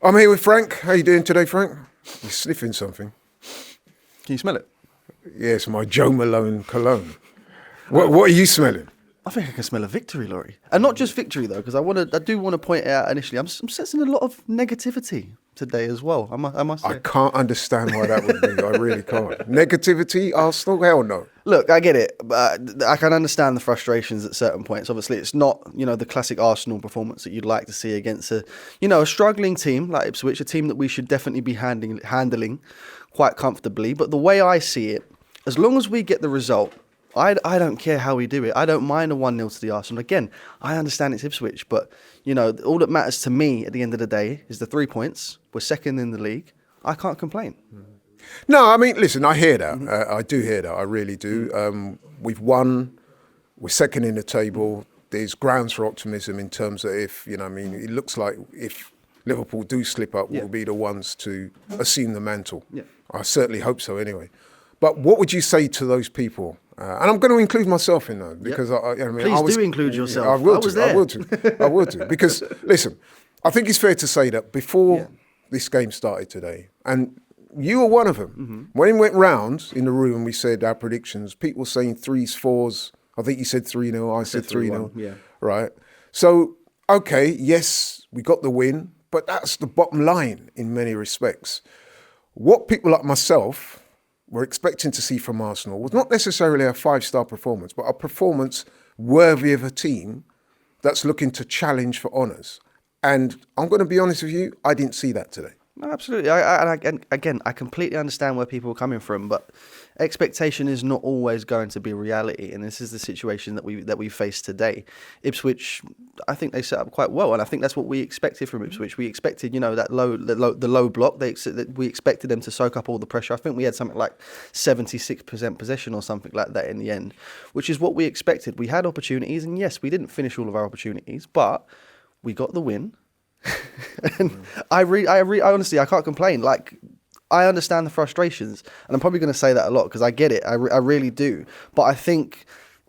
I'm here with Frank. How you doing today, Frank? You're sniffing something. Can you smell it? Yeah, it's my Joe Malone cologne. What are you smelling? I think I can smell a victory, Laurie. And not just victory, though, because I do want to point out initially, I'm sensing a lot of negativity today as well, I must say. I can't understand why that would be. I really can't. Negativity, Arsenal? Hell no. Look, I get it. But I can understand the frustrations at certain points. Obviously, it's not, the classic Arsenal performance that you'd like to see against a struggling team like Ipswich, a team that we should definitely be handling quite comfortably. But the way I see it, as long as we get the result, I don't care how we do it. I don't mind a 1-0 to the Arsenal. Again, I understand it's Ipswich, but, all that matters to me at the end of the day is the 3 points. We're second in the league. I can't complain. No, I mean, listen, I hear that. I do hear that. I really do. We've won. We're second in the table. There's grounds for optimism in terms of if, it looks like if Liverpool do slip up, we'll be the ones to assume the mantle. Yeah. I certainly hope so anyway. But what would you say to those people? And I'm going to include myself in that because Please do include yourself. I will do. Because listen, I think it's fair to say that before this game started today, and you were one of them. Mm-hmm. When it went round in the room, we said our predictions. People saying 3s, 4s. I think you said 3-0. I said 3-0. Yeah. Right. So okay, yes, we got the win, but that's the bottom line in many respects. What people like myself were expecting to see from Arsenal was not necessarily a 5-star performance, but a performance worthy of a team that's looking to challenge for honours. And I'm going to be honest with you, I didn't see that today. No, absolutely. I completely understand where people are coming from, but expectation is not always going to be reality, and this is the situation that we face today. Ipswich, I think they set up quite well, and I think that's what we expected from Ipswich. We expected, that the low block. We expected them to soak up all the pressure. I think we had something like 76% possession or something like that in the end, which is what we expected. We had opportunities, and yes, we didn't finish all of our opportunities, but we got the win. And I honestly, I can't complain. Like, I understand the frustrations, and I'm probably going to say that a lot because I get it. I really do. But I think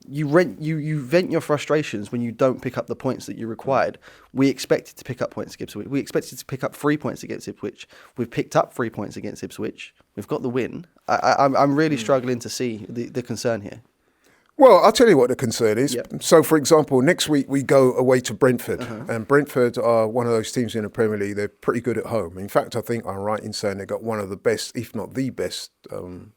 you vent your frustrations when you don't pick up the points that you required. We expected to pick up points against Ipswich. We expected to pick up 3 points against Ipswich. We've picked up 3 points against Ipswich. We've got the win. I'm really struggling to see the concern here. Well, I'll tell you what the concern is. Yep. So, for example, next week we go away to Brentford. And Brentford are one of those teams in the Premier League. They're pretty good at home. In fact, I think I'm right in saying they've got one of the best, if not the best, home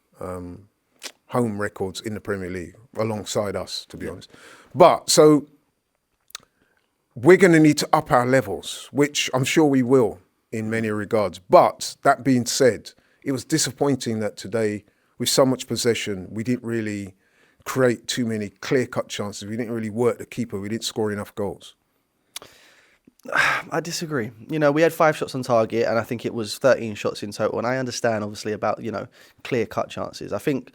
records in the Premier League, alongside us, to be honest. But, so, we're going to need to up our levels, which I'm sure we will in many regards. But, that being said, it was disappointing that today, with so much possession, we didn't really create too many clear-cut chances. We didn't really work the keeper. We didn't score enough goals. I disagree. We had 5 shots on target, and I think it was 13 shots in total. And I understand, obviously, about clear-cut chances. I think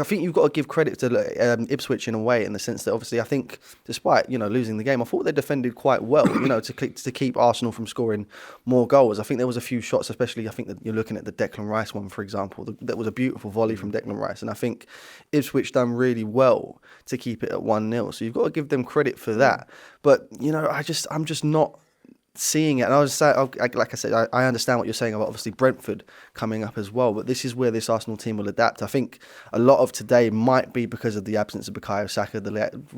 you've got to give credit to Ipswich in a way, in the sense that obviously I think, despite losing the game, I thought they defended quite well. To keep Arsenal from scoring more goals. I think there was a few shots, especially I think that you're looking at the Declan Rice one, for example. That was a beautiful volley from Declan Rice, and I think Ipswich done really well to keep it at 1-0. So you've got to give them credit for that. But I'm just not seeing it. And like I said, I understand what you're saying about obviously Brentford coming up as well, but this is where this Arsenal team will adapt. I think a lot of today might be because of the absence of Bukayo Saka,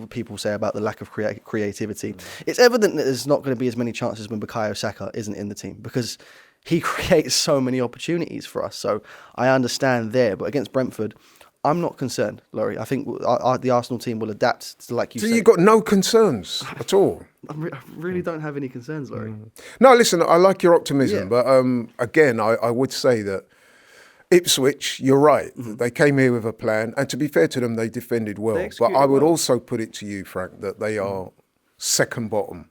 people say about the lack of creativity. It's evident that there's not going to be as many chances when Bukayo Saka isn't in the team, because he creates so many opportunities for us. So I understand there, but against Brentford, I'm not concerned, Laurie. I think the Arsenal team will adapt to, like you said. So you've got no concerns at all? I really don't have any concerns, Laurie. No, listen, I like your optimism, but again, I would say that Ipswich, you're right. Mm-hmm. They came here with a plan, and to be fair to them, they defended well. But I would also put it to you, Frank, that they are second bottom,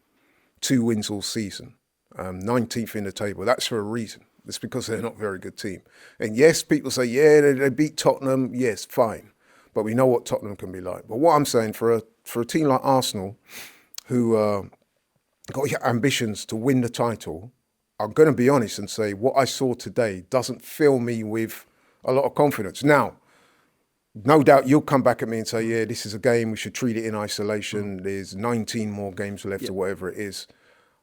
2 wins all season, 19th in the table. That's for a reason. It's because they're not a very good team. And yes, people say, they beat Tottenham. Yes, fine. But we know what Tottenham can be like. But what I'm saying, for a team like Arsenal, who got ambitions to win the title, I'm going to be honest and say what I saw today doesn't fill me with a lot of confidence. Now, no doubt you'll come back at me and say, this is a game, we should treat it in isolation. There's 19 more games left or whatever it is.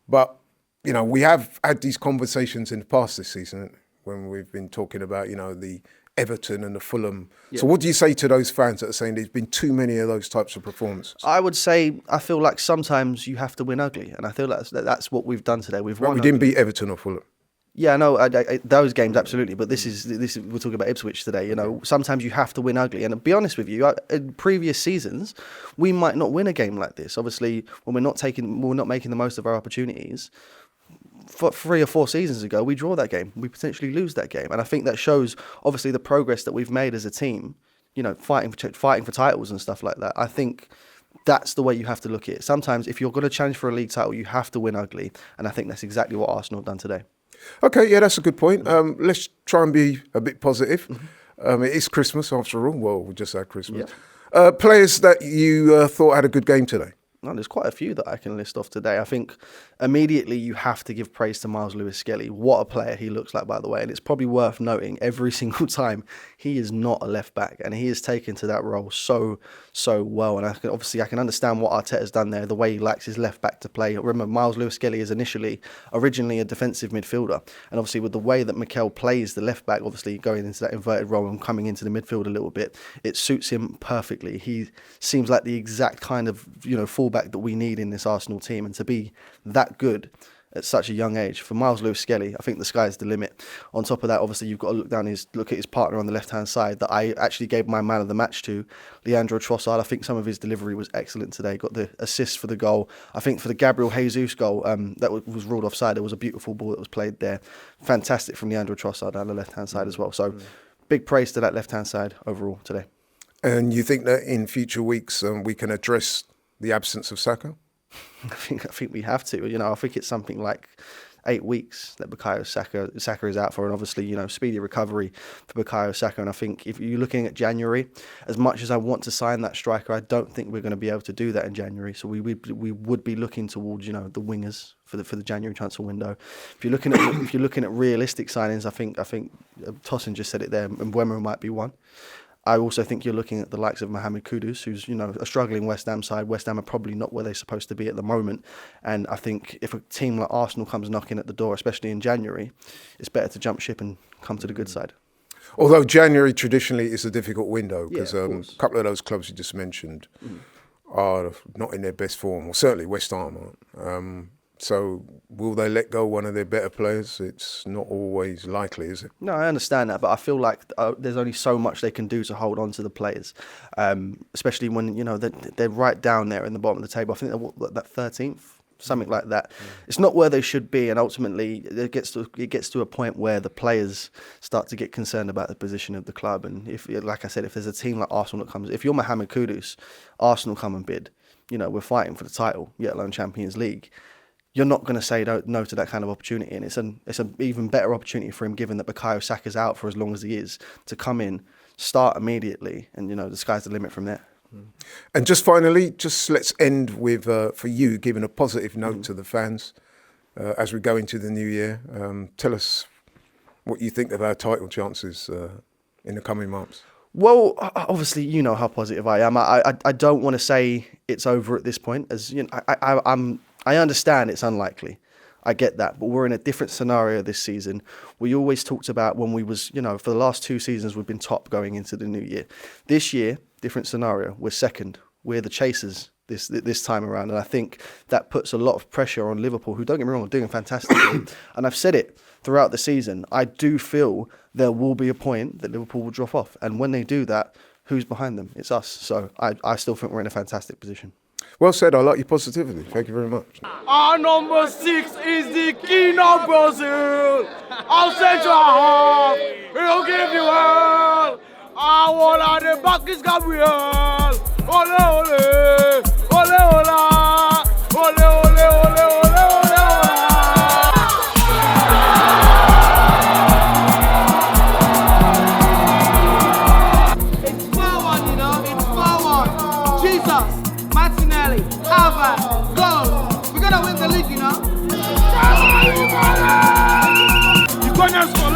But you know, we have had these conversations in the past this season when we've been talking about, you know, the Everton and the Fulham. Yeah. So what do you say to those fans that are saying there's been too many of those types of performances? I would say I feel like sometimes you have to win ugly, and I feel like that's what we've done today. We've won. We didn't beat Everton or Fulham. Yeah, no, those games absolutely, but this is we're talking about Ipswich today. You know, sometimes you have to win ugly, and to be honest with you, in previous seasons, we might not win a game like this. Obviously, when we're not making the most of our opportunities. 3 or 4 seasons ago, we draw that game. We potentially lose that game, and I think that shows obviously the progress that we've made as a team. You know, fighting for titles and stuff like that. I think that's the way you have to look at it. Sometimes, if you're going to challenge for a league title, you have to win ugly, and I think that's exactly what Arsenal have done today. Okay, yeah, that's a good point. Let's try and be a bit positive. It is Christmas after all. Well, we just had Christmas. Yeah. Players that you thought had a good game today? No, there's quite a few that I can list off today. I think immediately you have to give praise to Miles Lewis-Skelly. What a player he looks like, by the way. And it's probably worth noting every single time he is not a left back, and he is taken to that role so well. And I can understand what Arteta's done there, the way he likes his left back to play. Remember, Miles Lewis-Skelly is originally a defensive midfielder. And obviously with the way that Mikel plays the left back, obviously going into that inverted role and coming into the midfield a little bit, it suits him perfectly. He seems like the exact kind of, you know, fullback that we need in this Arsenal team, and to be that good at such a young age for Miles Lewis-Skelly, I think the sky's the limit. On top of that, obviously you've got to look at his partner on the left hand side that I actually gave my man of the match to, Leandro Trossard. I think some of his delivery was excellent today. Got the assist for the goal. I think for the Gabriel Jesus goal that was ruled offside, there was a beautiful ball that was played there. Fantastic from Leandro Trossard down the left hand side as well. So big praise to that left hand side overall today. And you think that in future weeks we can address the absence of Saka? I think we have to. You know, I think it's something like 8 weeks that Bukayo Saka is out for, and obviously, you know, speedy recovery for Bukayo Saka. And I think if you're looking at January, as much as I want to sign that striker, I don't think we're going to be able to do that in January. So we would be looking towards, you know, the wingers for the January transfer window. If you're looking at realistic signings, I think Tosin just said it there, and Mbeumo might be one. I also think you're looking at the likes of Mohamed Kudus, who's, you know, a struggling West Ham side. West Ham are probably not where they're supposed to be at the moment. And I think if a team like Arsenal comes knocking at the door, especially in January, it's better to jump ship and come to the good side. Although January traditionally is a difficult window, because a couple of those clubs you just mentioned are not in their best form, or certainly West Ham aren't. So will they let go one of their better players? It's not always likely, is it? No, I understand that, but I feel like there's only so much they can do to hold on to the players, especially when, you know, they're right down there in the bottom of the table. I think they're that 13th, something like that. It's not where they should be, and ultimately it gets to a point where the players start to get concerned about the position of the club. And if, like I said, if there's a team like Arsenal that comes, if you're Mohamed Kudus, Arsenal come and bid, you know, we're fighting for the title, yet alone Champions League. You're not going to say no to that kind of opportunity, and it's an even better opportunity for him, given that Bukayo Saka's out for as long as he is, to come in, start immediately, and, you know, the sky's the limit from there. And just finally, let's end with for you giving a positive note to the fans as we go into the new year. Tell us what you think of our title chances in the coming months. Well, obviously, you know how positive I am. I don't want to say it's over at this point, as you know, I understand it's unlikely. I get that, but we're in a different scenario this season. We always talked about when we was, you know, for the last 2 seasons, we've been top going into the new year. This year, different scenario. We're second. We're the chasers this time around. And I think that puts a lot of pressure on Liverpool, who, don't get me wrong, are doing fantastically. And I've said it throughout the season. I do feel there will be a point that Liverpool will drop off. And when they do that, who's behind them? It's us. So I still think we're in a fantastic position. Well said. I like your positivity. Thank you very much. Our number 6 is the King of Brazil. Our central half, he'll give you all. Our one at the back is Gabriel. Ole, ole, ole, ole, ole, ole, ole, ole, ole. It's 4-1, you know. It's 4-1. Jesus, Martinelli, Harvard, goal. We're gonna win the league, you know. You're gonna score,